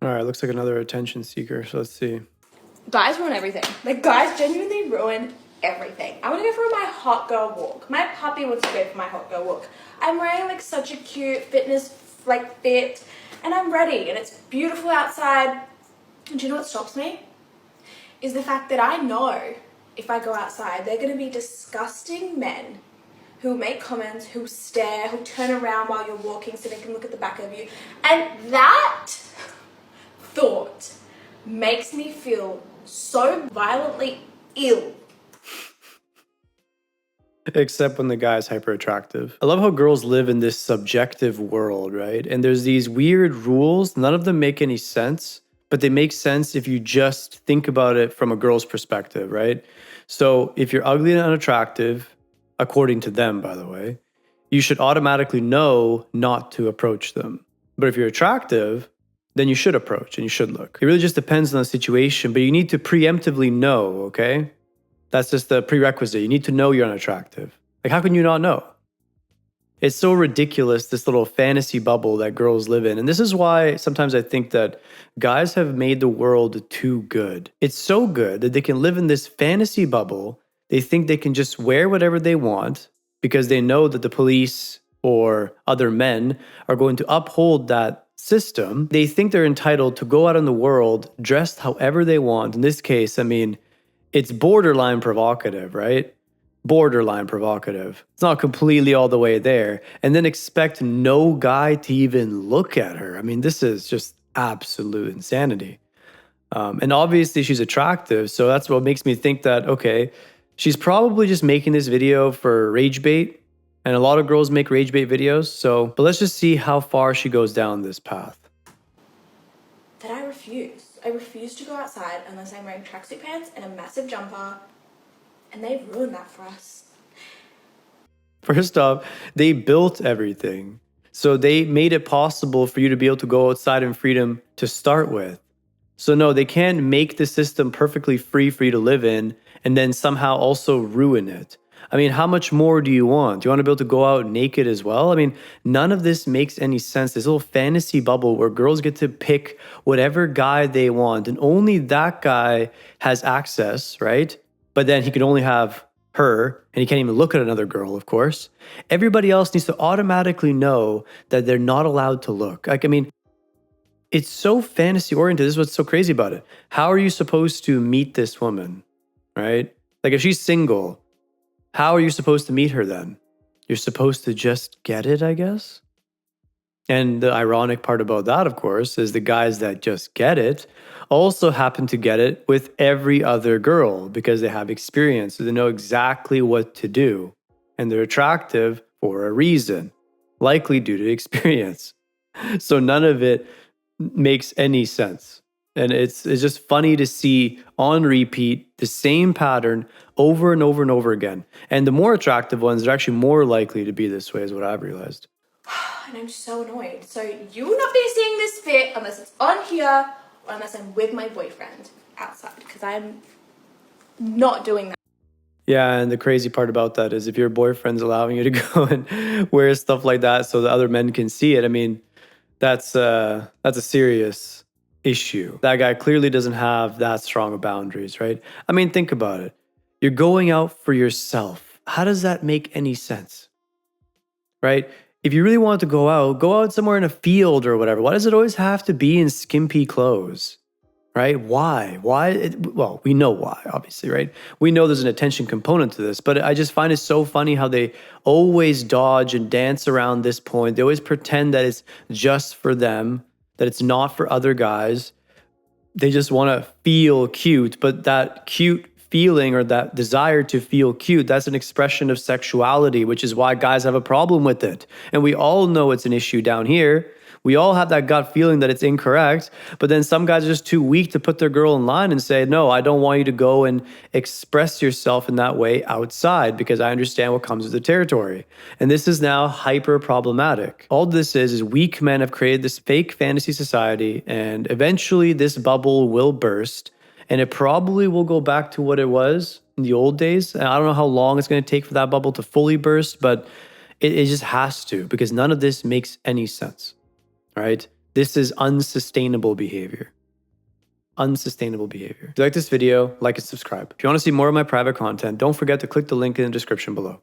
All right, looks like another attention seeker. So let's see. Guys ruin everything. Like, guys genuinely ruin everything. I want to go for my hot girl walk. My puppy wants to go for my hot girl walk. I'm wearing like such a cute fitness like fit, and I'm ready, and it's beautiful outside. And do you know what stops me? Is the fact that I know if I go outside, they're going to be disgusting men who make comments, who stare, who turn around while you're walking so they can look at the back of you. And that thought makes me feel so violently ill. Except when the guy's hyper attractive. I love how girls live in this subjective world, right? And there's these weird rules. None of them make any sense, but they make sense if you just think about it from a girl's perspective, right? So if you're ugly and unattractive, according to them, by the way, you should automatically know not to approach them. But if you're attractive, then you should approach and you should look. It really just depends on the situation, but you need to preemptively know, okay? That's just the prerequisite. You need to know you're unattractive. Like, how can you not know? It's so ridiculous, this little fantasy bubble that girls live in. And this is why sometimes I think that guys have made the world too good. It's so good that they can live in this fantasy bubble. They think they can just wear whatever they want because they know that the police or other men are going to uphold that system. They think they're entitled to go out in the world dressed however they want. In this case, I mean, it's borderline provocative, right? Borderline provocative. It's not completely all the way there. And then expect no guy to even look at her. I mean, this is just absolute insanity. And obviously she's attractive. So that's what makes me think that, okay, she's probably just making this video for rage bait. And a lot of girls make rage bait videos. So, but let's just see how far she goes down this path. That I refuse. I refuse to go outside unless I'm wearing tracksuit pants and a massive jumper. And they've ruined that for us. First off, they built everything. So they made it possible for you to be able to go outside in freedom to start with. So no, they can't make the system perfectly free for you to live in and then somehow also ruin it. I mean, how much more do you want? Do you want to be able to go out naked as well? I mean, none of this makes any sense. This little fantasy bubble where girls get to pick whatever guy they want and only that guy has access, right? But then he can only have her and he can't even look at another girl, of course. Everybody else needs to automatically know that they're not allowed to look. Like, I mean, it's so fantasy oriented. This is what's so crazy about it. How are you supposed to meet this woman, right? Like if she's single, how are you supposed to meet her then? You're supposed to just get it, I guess? And the ironic part about that, of course, is the guys that just get it also happen to get it with every other girl because they have experience. So they know exactly what to do. And they're attractive for a reason, likely due to experience. So none of it makes any sense. And it's just funny to see on repeat the same pattern over and over and over again. And the more attractive ones are actually more likely to be this way, is what I've realized. And I'm so annoyed. So you will not be seeing this fit unless it's on here or unless I'm with my boyfriend outside, because I'm not doing that. Yeah, and the crazy part about that is if your boyfriend's allowing you to go and wear stuff like that so the other men can see it, I mean, that's a serious issue. That guy clearly doesn't have that strong of boundaries, right? I mean, think about it. You're going out for yourself. How does that make any sense? Right? If you really want to go out somewhere in a field or whatever. Why does it always have to be in skimpy clothes? Right? Why? Well, we know why, obviously, right? We know there's an attention component to this, but I just find it so funny how they always dodge and dance around this point. They always pretend that it's just for them, that it's not for other guys. They just want to feel cute, but that cute feeling or that desire to feel cute, that's an expression of sexuality, which is why guys have a problem with it. And we all know it's an issue down here. We all have that gut feeling that it's incorrect, but then some guys are just too weak to put their girl in line and say, no, I don't want you to go and express yourself in that way outside because I understand what comes with the territory. And this is now hyper problematic. All this is weak men have created this fake fantasy society, and eventually this bubble will burst, and it probably will go back to what it was in the old days. And I don't know how long it's going to take for that bubble to fully burst, but it just has to, because none of this makes any sense. Right? This is unsustainable behavior. Unsustainable behavior. If you like this video, like and subscribe. If you want to see more of my private content, don't forget to click the link in the description below.